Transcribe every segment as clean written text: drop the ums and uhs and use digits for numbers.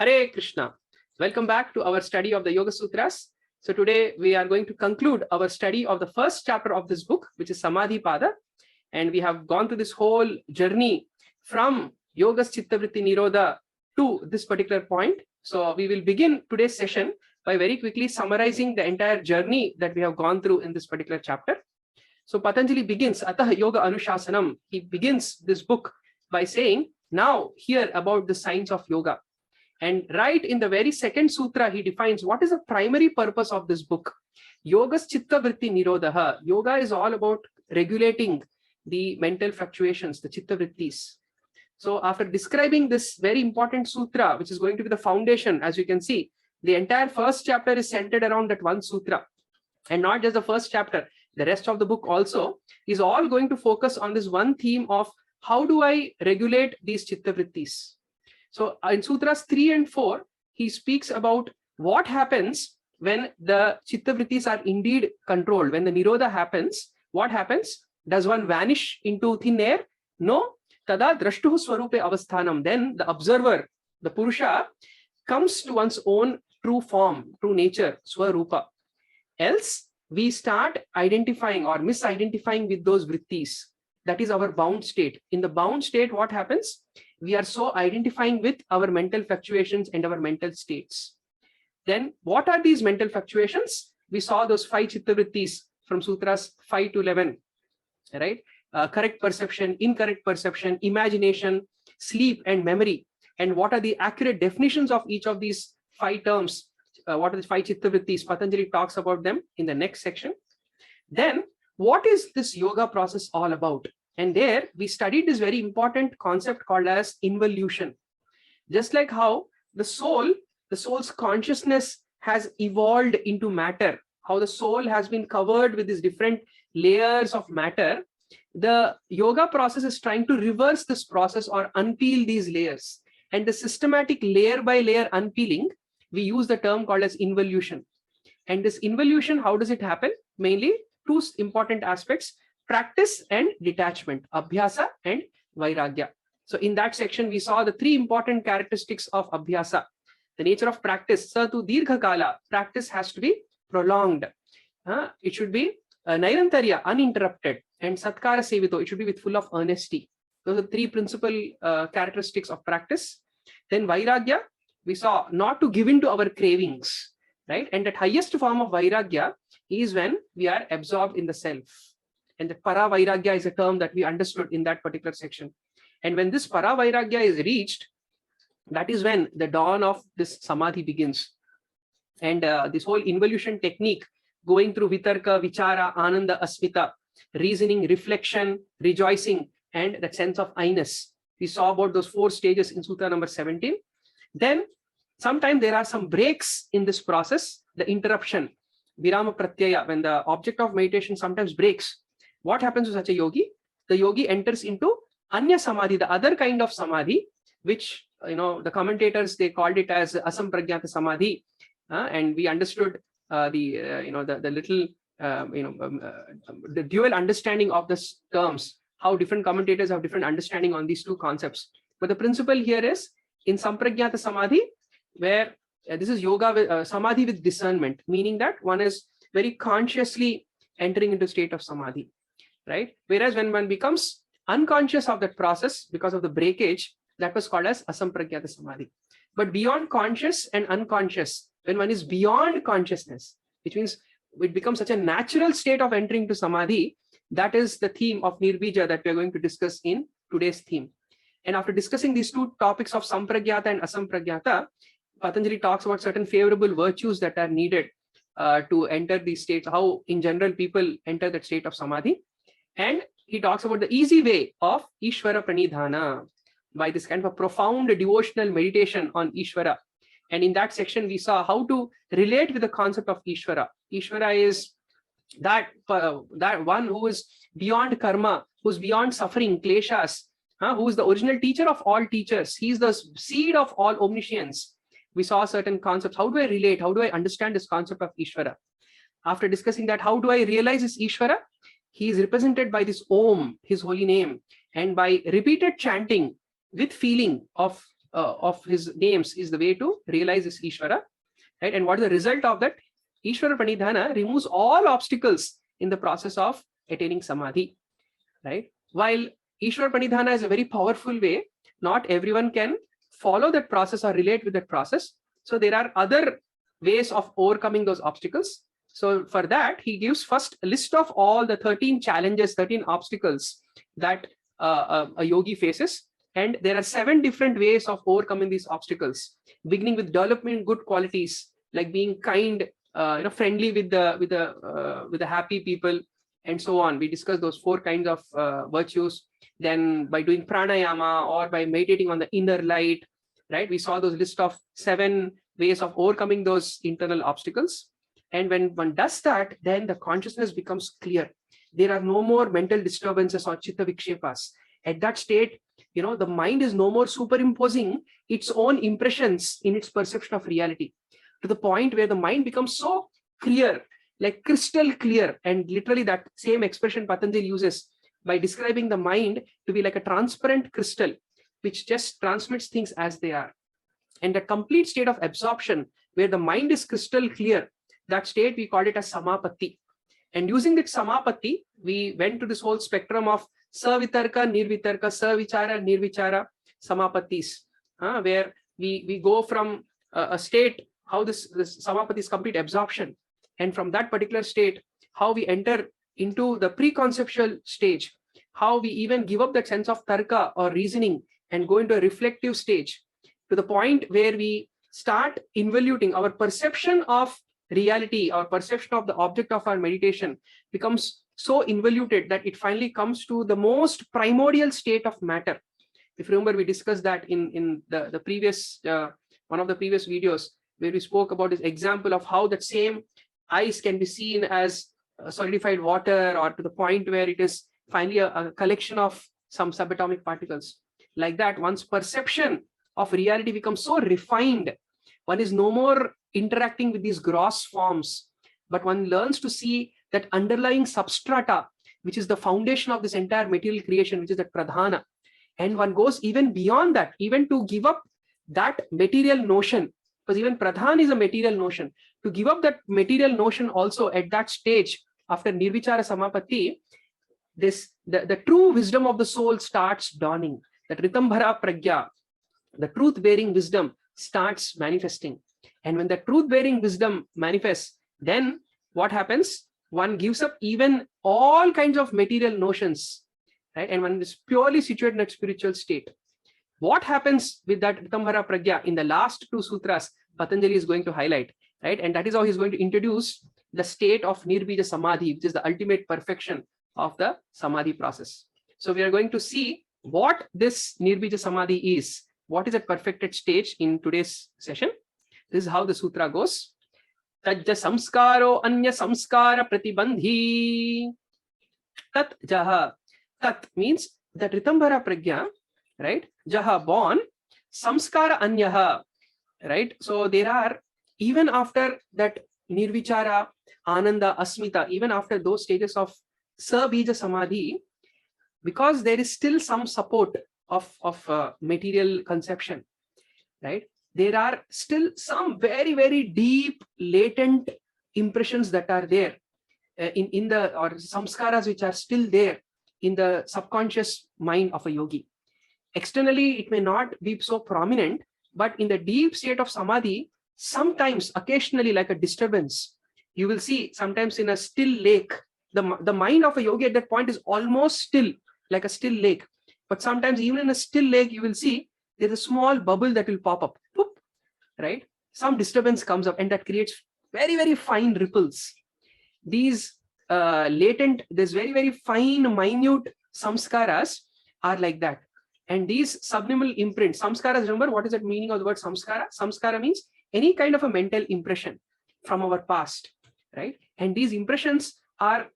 Hare Krishna. Welcome back to our study of the Yoga Sutras. So today we are going to conclude our study of the first chapter of this book, which is Samadhi Pada. And we have gone through this whole journey from Yoga's Chittavritti Nirodha to this particular point. So we will begin today's session by very quickly summarizing the entire journey that we have gone through in this particular chapter. So Patanjali begins, Atah Yoga Anushasanam. He begins this book by saying, now hear about the science of yoga. And right in the very second sutra, he defines what is the primary purpose of this book. Yoga's Chittavritti Nirodha. Yoga is all about regulating the mental fluctuations, the Chittavrittis. So after describing this very important sutra, which is going to be the foundation, as you can see, the entire first chapter is centered around that one sutra. And not just the first chapter, the rest of the book also is all going to focus on this one theme of how do I regulate these Chittavrittis. So in Sutras 3 and 4, he speaks about what happens when the Chittavrittis are indeed controlled. When the Nirodha happens, what happens? Does one vanish into thin air? No. Tada drashtuhu swarupe avasthanam. Then the observer, the Purusha, comes to one's own true form, true nature, swarupa. Else, we start identifying or misidentifying with those vrittis. That is our bound state. In the bound state, what happens? We are so identifying with our mental fluctuations and our mental states. Then what are these mental fluctuations? We saw those 5 Chittavrittis from Sutras 5 to 11, right? Correct perception, incorrect perception, imagination, sleep and memory. And what are the accurate definitions of each of these 5 terms? What are the 5 Chittavrittis? Patanjali talks about them in the next section. Then what is this yoga process all about? And there we studied this very important concept called as involution. Just like how the soul's consciousness has evolved into matter, how the soul has been covered with these different layers of matter, the yoga process is trying to reverse this process or unpeel these layers. And the systematic layer by layer unpeeling, we use the term called as involution. And this involution, how does it happen? Mainly 2 important aspects: practice and detachment, abhyasa and vairagya. So in that section, we saw the 3 important characteristics of abhyasa. The nature of practice, sa tu dirgha kala, practice has to be prolonged. It should be nairantarya, uninterrupted, and satkara sevito, it should be with full of earnesty. Those are 3 principal characteristics of practice. Then vairagya, we saw not to give in to our cravings, right? And that highest form of vairagya is when we are absorbed in the self. And the para vairagya is a term that we understood in that particular section. And when this para vairagya is reached, that is when the dawn of this samadhi begins. And this whole involution technique, going through vitarka, vichara, ananda, asmita, reasoning, reflection, rejoicing, and that sense of I-ness. We saw about those 4 stages in Sutra number 17. Then sometimes there are some breaks in this process, the interruption, virama pratyaya, when the object of meditation sometimes breaks. What happens to such a yogi? The yogi enters into anya samadhi, the other kind of samadhi, which, the commentators, they called it as asampragyata samadhi. And we understood the dual understanding of the terms, how different commentators have different understanding on these 2 concepts. But the principle here is in sampragyata samadhi, where this is yoga with samadhi with discernment, meaning that one is very consciously entering into state of samadhi, right? Whereas when one becomes unconscious of that process because of the breakage, that was called as asampragyata samadhi. But beyond conscious and unconscious, when one is beyond consciousness, which means it becomes such a natural state of entering to samadhi, that is the theme of nirbija that we are going to discuss in today's theme. And after discussing these 2 topics of sampragyata and asampragyata, Patanjali talks about certain favorable virtues that are needed to enter these states, how in general people enter that state of samadhi. And he talks about the easy way of Ishvara Pranidhana, by this kind of a profound devotional meditation on Ishvara. And in that section, we saw how to relate with the concept of Ishvara. Ishvara is that one who is beyond karma, who's beyond suffering, kleshas, who is the original teacher of all teachers. He's the seed of all omniscience. We saw certain concepts. How do I relate? How do I understand this concept of Ishvara? After discussing that, how do I realize this Ishvara? He is represented by this Om, his holy name. And by repeated chanting with feeling of of his names is the way to realize this Ishvara, right? And what is the result of that? Ishvara Pranidhana removes all obstacles in the process of attaining Samadhi, right? While Ishvara Pranidhana is a very powerful way, not everyone can follow that process or relate with that process. So there are other ways of overcoming those obstacles. So for that, he gives first a list of all the 13 challenges, 13 obstacles that a yogi faces. And there are 7 different ways of overcoming these obstacles, beginning with developing good qualities like being kind, friendly with the happy people, and so on. We discussed those 4 kinds of virtues. Then by doing pranayama or by meditating on the inner light, right? We saw those list of 7 ways of overcoming those internal obstacles. And when one does that, then the consciousness becomes clear. There are no more mental disturbances or chitta vikshepas. At that state, the mind is no more superimposing its own impressions in its perception of reality, to the point where the mind becomes so clear, like crystal clear. And literally that same expression Patanjali uses by describing the mind to be like a transparent crystal, which just transmits things as they are. And the complete state of absorption, where the mind is crystal clear, that state we called it as samapatti. And using that samapatti, we went to this whole spectrum of savitarka, nirvitarka, savichara, nirvichara, samapattis, where we go from a state, how this samapatti is complete absorption. And from that particular state, how we enter into the preconceptual stage, how we even give up that sense of tarka or reasoning and go into a reflective stage, to the point where we start involuting our perception of reality, our perception of the object of our meditation becomes so involuted that it finally comes to the most primordial state of matter. If you remember, we discussed that in the previous one of the previous videos, where we spoke about this example of how that same ice can be seen as solidified water, or to the point where it is finally a collection of some subatomic particles. Like that, one's perception of reality becomes so refined. One is no more interacting with these gross forms, but one learns to see that underlying substrata, which is the foundation of this entire material creation, which is that pradhana. And one goes even beyond that, even to give up that material notion, because even pradhan is a material notion. To give up that material notion also at that stage, after nirvichara samapatti, the true wisdom of the soul starts dawning. That ritambhara pragya, the truth-bearing wisdom, starts manifesting. And when the truth-bearing wisdom manifests, then what happens? One gives up even all kinds of material notions, right? And one is purely situated in that spiritual state. What happens with that ritambhara pragya in the last 2 sutras, Patanjali is going to highlight, right? And that is how he's going to introduce the state of nirbija samadhi, which is the ultimate perfection of the samadhi process. So we are going to see what this nirbija samadhi is. What is a perfected stage in today's session? This is how the sutra goes. Tajja samskaro anya samskara pratibandhi. Tat jaha. Tat means that ritambhara pragya, right? Jaha, born. Samskara anyaha, right? So there are, even after that nirvichara, ananda, asmita, even after those stages of sabija samadhi, because there is still some support of material conception, right? There are still some very, very deep, latent impressions that are there in the, or samskaras which are still there in the subconscious mind of a yogi. Externally, it may not be so prominent, but in the deep state of samadhi, sometimes, occasionally, like a disturbance, you will see sometimes in a still lake, the mind of a yogi at that point is almost still, like a still lake. But sometimes even in a still lake, you will see there's a small bubble that will pop up, right? Some disturbance comes up and that creates very, very fine ripples. These latent, there's very, very fine, minute samskaras are like that. And these subliminal imprints, samskaras, remember what is the meaning of the word samskara? Samskara means any kind of a mental impression from our past, right? And these impressions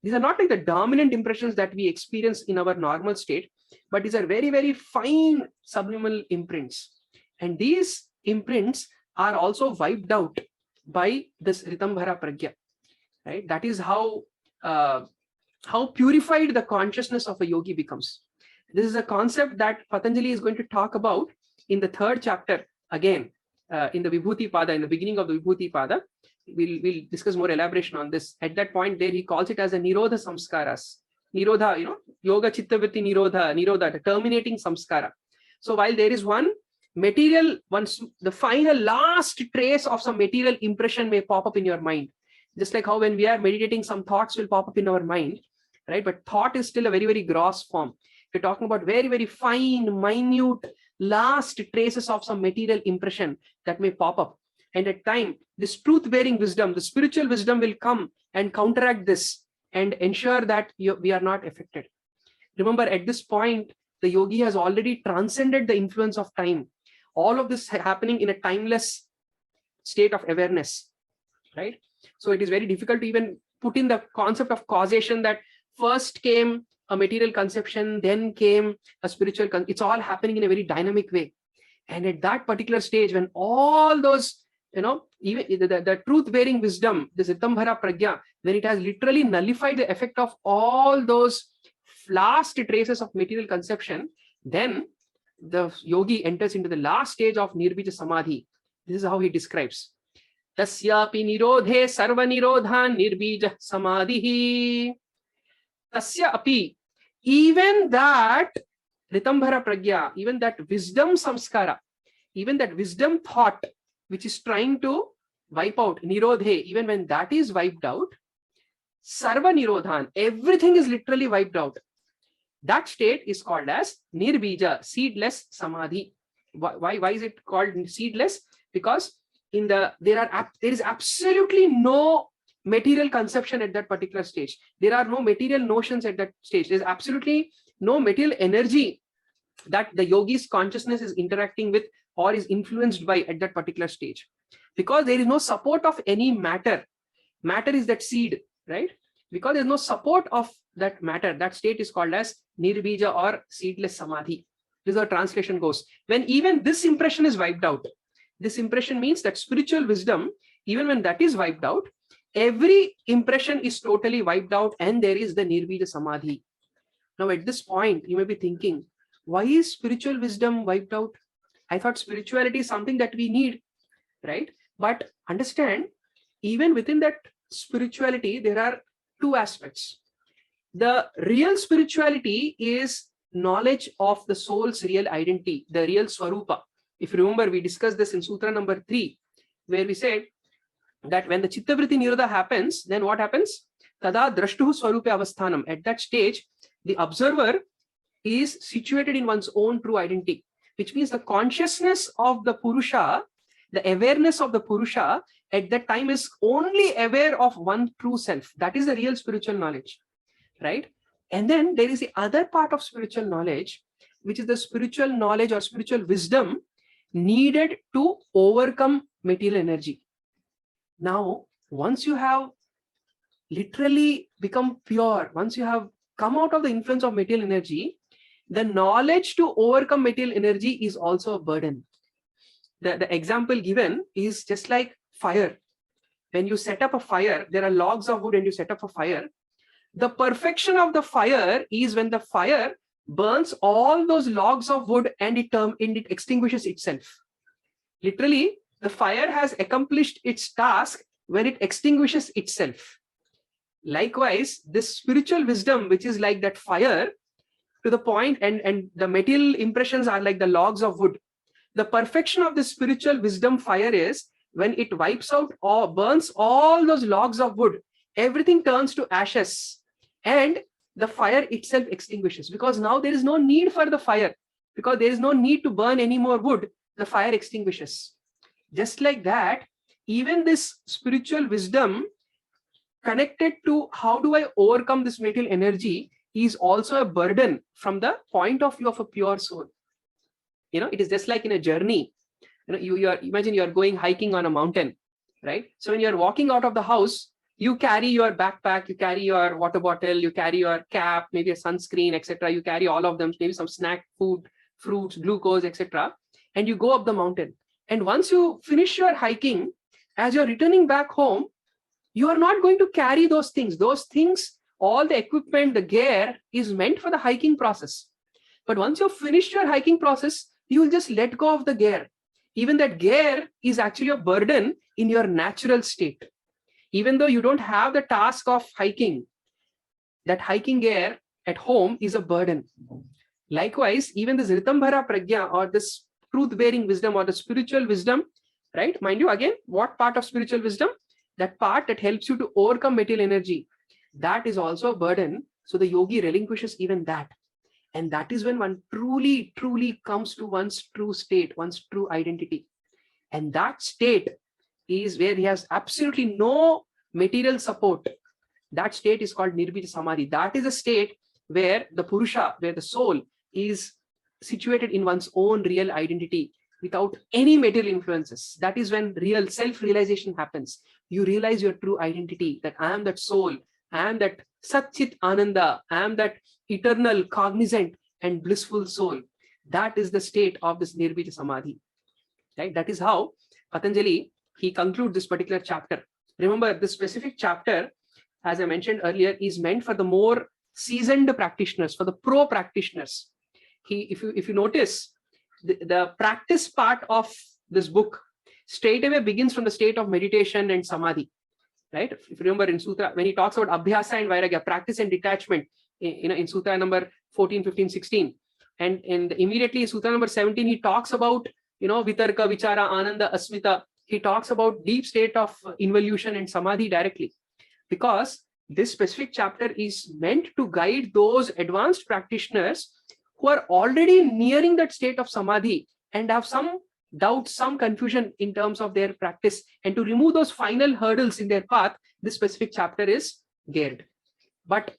these are not like the dominant impressions that we experience in our normal state, but these are very, very fine subliminal imprints. And these imprints are also wiped out by this ritambhara pragya, right? That is how purified the consciousness of a yogi becomes. This is a concept that Patanjali is going to talk about in the third chapter, again, in the Vibhuti Pada, in the beginning of the Vibhuti Pada, we'll discuss more elaboration on this. At that point there, he calls it as a Nirodha Samskaras. Nirodha, Yoga Chittavritti Nirodha, the terminating samskara. So while there is one material, the final last trace of some material impression may pop up in your mind. Just like how when we are meditating, some thoughts will pop up in our mind, right? But thought is still a very, very gross form. We're talking about very, very fine, minute, last traces of some material impression that may pop up. And at time, this truth-bearing wisdom, the spiritual wisdom will come and counteract this and ensure that we are not affected. Remember, at this point, the yogi has already transcended the influence of time. All of this happening in a timeless state of awareness, right? So it is very difficult to even put in the concept of causation, that first came a material conception, then came a spiritual it's all happening in a very dynamic way. And at that particular stage, when all those, even the truth-bearing wisdom, the Siddhambhara Pragya, when it has literally nullified the effect of all those last traces of material conception, then the yogi enters into the last stage of Nirbija Samadhi. This is how he describes. Tasyapi nirodhe sarva nirodhan nirbija samadhihi. Tasya api, even that Ritambhara Pragya, even that wisdom samskara, even that wisdom thought which is trying to wipe out, nirodhe, even when that is wiped out, sarva nirodhan, everything is literally wiped out. That state is called as nirbija, seedless samadhi. Why is it called seedless? Because there is absolutely no material conception at that particular stage. There are no material notions at that stage. There's absolutely no material energy that the yogi's consciousness is interacting with or is influenced by at that particular stage. Because there is no support of any matter. Matter is that seed, right? Because there's no support of that matter, that state is called as nirbija or seedless samadhi. This is how translation goes. When even this impression is wiped out, this impression means that spiritual wisdom, even when that is wiped out, every impression is totally wiped out and there is the nirbija samadhi. Now at this point, you may be thinking, why is spiritual wisdom wiped out? I thought spirituality is something that we need, right? But understand, even within that spirituality, there are two aspects. The real spirituality is knowledge of the soul's real identity, the real swarupa. If you remember, we discussed this in Sutra number 3, where we said that when the Chittavritti Nirodha happens, then what happens? Tada drashtuhu swarupe avasthanam. At that stage, the observer is situated in one's own true identity, which means the consciousness of the Purusha, the awareness of the Purusha at that time is only aware of one true self. That is the real spiritual knowledge, right? And then there is the other part of spiritual knowledge, which is the spiritual knowledge or spiritual wisdom needed to overcome material energy. Now, once you have literally become pure, once you have come out of the influence of material energy, the knowledge to overcome material energy is also a burden. The example given is just like fire. When you set up a fire, there are logs of wood and you set up a fire. The perfection of the fire is when the fire burns all those logs of wood and it extinguishes itself. Literally, the fire has accomplished its task when it extinguishes itself. Likewise, this spiritual wisdom, which is like that fire, to the point, and the material impressions are like the logs of wood. The perfection of the spiritual wisdom fire is when it wipes out or burns all those logs of wood, everything turns to ashes and the fire itself extinguishes, because now there is no need for the fire, because there is no need to burn any more wood. The fire extinguishes. Just like that, even this spiritual wisdom connected to how do I overcome this material energy is also a burden from the point of view of a pure soul. It is just like in a journey. Imagine you are going hiking on a mountain, right? So when you are walking out of the house, you carry your backpack, you carry your water bottle, you carry your cap, maybe a sunscreen, etc. You carry all of them, maybe some snack, food, fruits, glucose, etc. And you go up the mountain. And once you finish your hiking, as you're returning back home, you are not going to carry those things. Those things, all the equipment, the gear is meant for the hiking process. But once you've finished your hiking process, you will just let go of the gear. Even that gear is actually a burden in your natural state. Even though you don't have the task of hiking, that hiking gear at home is a burden. Likewise, even this Ritambhara Pragya, or this truth-bearing wisdom, or the spiritual wisdom, right? Mind you, again, what part of spiritual wisdom? That part that helps you to overcome material energy. That is also a burden. So the yogi relinquishes even that. And that is when one truly, truly comes to one's true state, one's true identity. And that state is where he has absolutely no material support. That state is called Nirbhita Samadhi. That is a state where the Purusha, where the soul is situated in one's own real identity without any material influences. That is when real self-realization happens. You realize your true identity, that I am that soul, I am that Satchit Ananda, I am that eternal, cognizant and blissful soul. That is the state of this Nirbhita Samadhi. Right? That is how Patanjali, he concludes this particular chapter. Remember, this specific chapter, as I mentioned earlier, is meant for the more seasoned practitioners, for the pro practitioners. If you notice, the practice part of this book straight away begins from the state of meditation and samadhi. Right? If you remember in Sutra, when he talks about Abhyasa and Vairagya, practice and detachment, in Sutra number 14, 15, 16. And immediately in Sutra number 17, he talks about, Vitarka, Vichara, Ananda, Asmita. He talks about deep state of involution and samadhi directly. Because this specific chapter is meant to guide those advanced practitioners who are already nearing that state of samadhi and have some doubts, some confusion in terms of their practice, and to remove those final hurdles in their path. This specific chapter is geared. But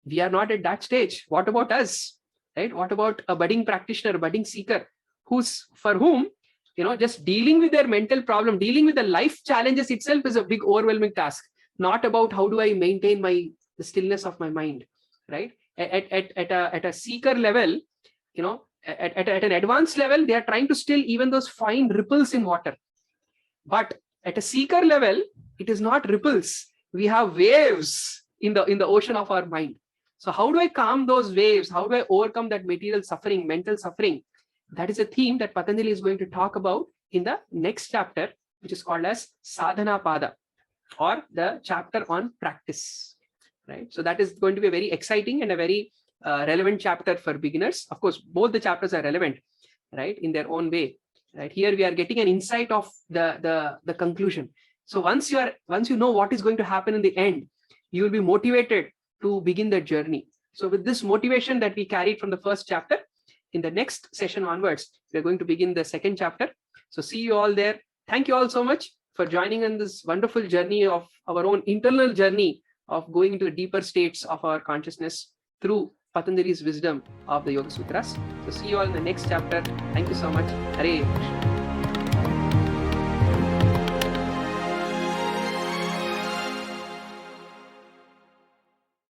we are not at that stage. What about us? Right? What about a budding practitioner, a budding seeker, for whom just dealing with their mental problem, dealing with the life challenges itself is a big overwhelming task. Not about how do I maintain the stillness of my mind, right? At a seeker level, at an advanced level, they are trying to still even those fine ripples in water. But at a seeker level, it is not ripples. We have waves in the ocean of our mind. So how do I calm those waves? How do I overcome that material suffering, mental suffering? That is a theme that Patanjali is going to talk about in the next chapter, which is called as Sadhana Pada, or the chapter on practice. Right? So that is going to be a very exciting and a very relevant chapter for beginners. Of course, both the chapters are relevant, right, in their own way. Right? Here we are getting an insight of the conclusion. So once you know what is going to happen in the end, you will be motivated to begin the journey. So with this motivation that we carried from the first chapter, in the next session onwards, we are going to begin the second chapter. So see you all there. Thank you all so much for joining in this wonderful journey of our own internal journey of going into the deeper states of our consciousness through Patanjali's wisdom of the Yoga Sutras. So see you all in the next chapter. Thank you so much. Hare Krishna.